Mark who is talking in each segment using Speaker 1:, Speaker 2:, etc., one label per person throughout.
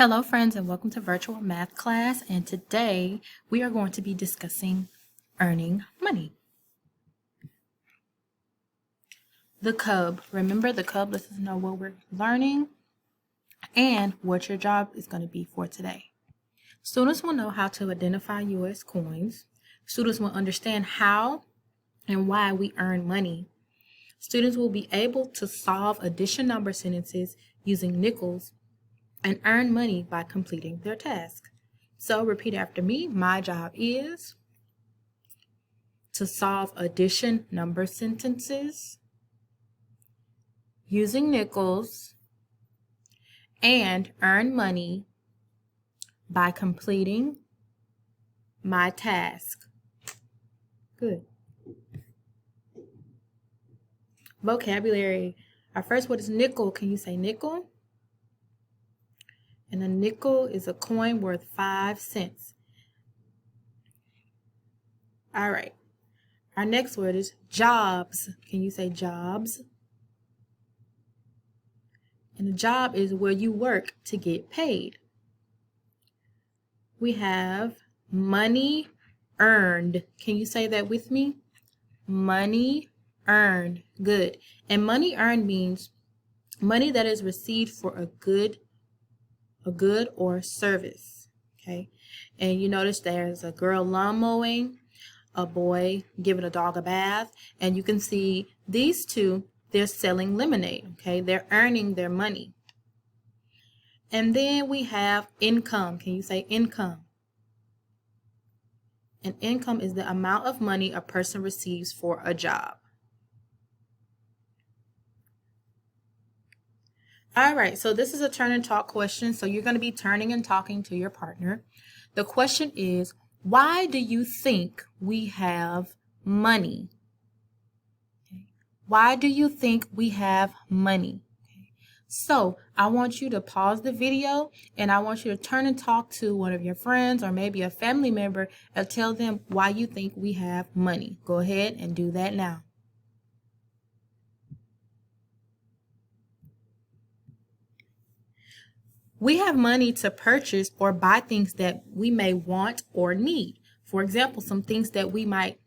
Speaker 1: Hello friends and welcome to virtual math class, and today we are going to be discussing earning money. The cub. Remember, the cub lets us know what we're learning and what your job is going to be for today. Students will know how to identify U.S. coins. Students will understand how and why we earn money. Students will be able to solve addition number sentences using nickels and earn money by completing their task. So repeat after me. My job is to solve addition number sentences using nickels and earn money by completing my task. Good. Vocabulary. Our first word is nickel. Can you say nickel? And a nickel is a coin worth 5 cents. All right. Our next word is jobs. Can you say jobs? And a job is where you work to get paid. We have money earned. Can you say that with me? Money earned. Good. And money earned means money that is received for a good or service. Okay. And you notice there's a girl lawn mowing, a boy giving a dog a bath, and you can see these two, they're selling lemonade. Okay. They're earning their money. And then we have income. Can you say income? And income is the amount of money a person receives for a job. All right, so this is a turn and talk question. So you're going to be turning and talking to your partner. The question is, why do you think we have money? Okay. Why do you think we have money? Okay. So I want you to pause the video and I want you to turn and talk to one of your friends or maybe a family member and tell them why you think we have money. Go ahead and do that now. We have money to purchase or buy things that we may want or need. For example, some things that we might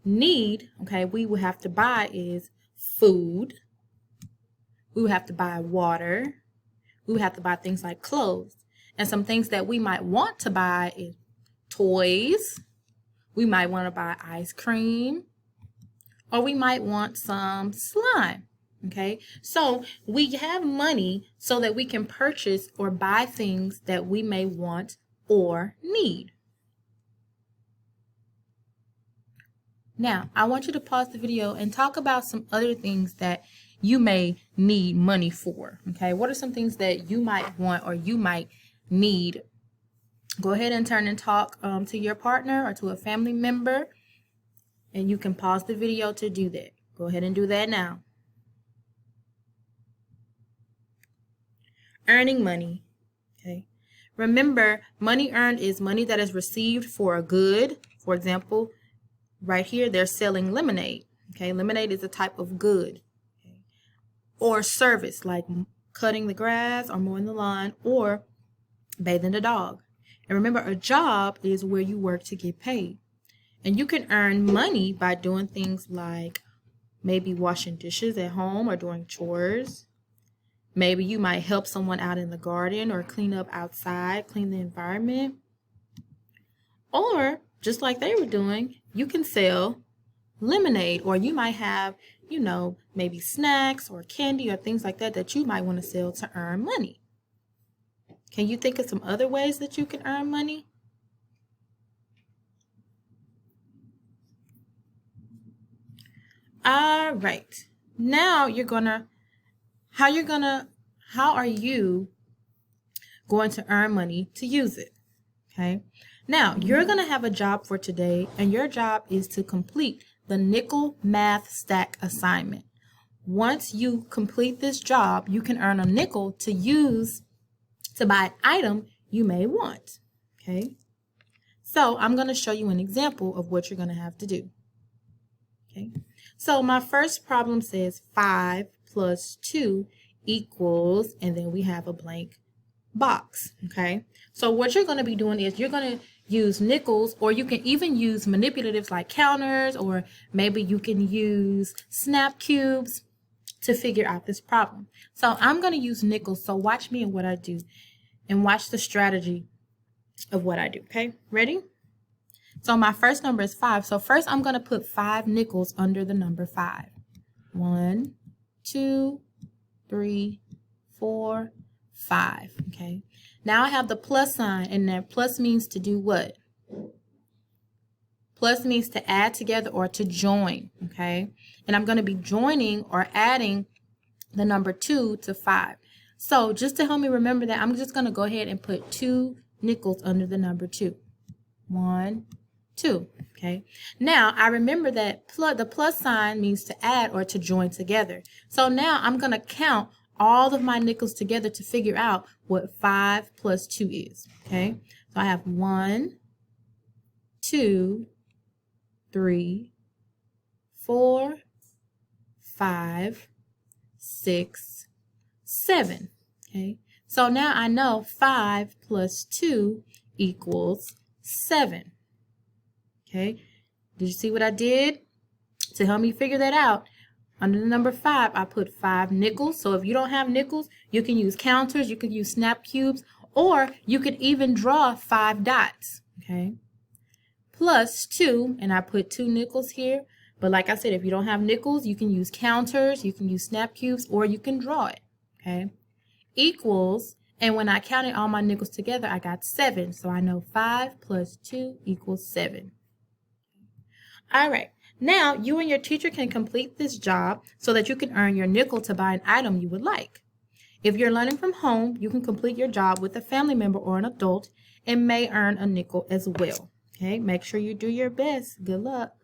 Speaker 1: need, okay, we would have to buy is food. We would have to buy water. We would have to buy things like clothes. And some things that we might want to buy is toys. We might want to buy ice cream. Or we might want some slime. Okay, so we have money so that we can purchase or buy things that we may want or need. Now, I want you to pause the video and talk about some other things that you may need money for. Okay, what are some things that you might want or you might need? Go ahead and turn and talk to your partner or to a family member, and you can pause the video to do that. Go ahead and do that now. Earning money. Okay. Remember, money earned is money that is received for a good. For example, right here, they're selling lemonade. Okay. Lemonade is a type of good. Okay. Or service, like cutting the grass or mowing the lawn or bathing the dog. And remember, a job is where you work to get paid. And you can earn money by doing things like maybe washing dishes at home or doing chores. Maybe you might help someone out in the garden or clean up outside, clean the environment. Or, just like they were doing, you can sell lemonade, or you might have, maybe snacks or candy or things like that that you might want to sell to earn money. Can you think of some other ways that you can earn money? All right. Now how are you going to earn money to use it? Okay. Now, you're going to have a job for today, and your job is to complete the nickel math stack assignment. Once you complete this job, you can earn a nickel to use to buy an item you may want. Okay. So I'm going to show you an example of what you're going to have to do. Okay. So my first problem says 5 plus 2 equals, and then we have a blank box, okay? So what you're going to be doing is you're going to use nickels, or you can even use manipulatives like counters, or maybe you can use snap cubes to figure out this problem. So I'm going to use nickels, so watch me and what I do, and watch the strategy of what I do, okay? Ready? So my first number is 5. So first I'm going to put 5 nickels under the number 5. 1, 2, 3, 4, 5. Okay. Now I have the plus sign, and that plus means to do what? Plus means to add together or to join. Okay. And I'm going to be joining or adding the number 2 to 5. So just to help me remember that, I'm just going to go ahead and put 2 nickels under the number 2. 1, 2. Okay. Now I remember that the plus sign means to add or to join together. So now I'm going to count all of my nickels together to figure out what 5 plus 2 is. Okay. So I have 1, 2, 3, 4, 5, 6, 7. Okay. So now I know 5 plus 2 equals 7. Okay, did you see what I did? To help me figure that out, under the number 5, I put 5 nickels. So if you don't have nickels, you can use counters, you can use snap cubes, or you could even draw 5 dots. Okay, plus 2, and I put 2 nickels here. But like I said, if you don't have nickels, you can use counters, you can use snap cubes, or you can draw it. Okay, equals, and when I counted all my nickels together, I got 7. So I know 5 plus 2 equals 7. All right, now you and your teacher can complete this job so that you can earn your nickel to buy an item you would like. If you're learning from home, you can complete your job with a family member or an adult and may earn a nickel as well. Okay, make sure you do your best. Good luck.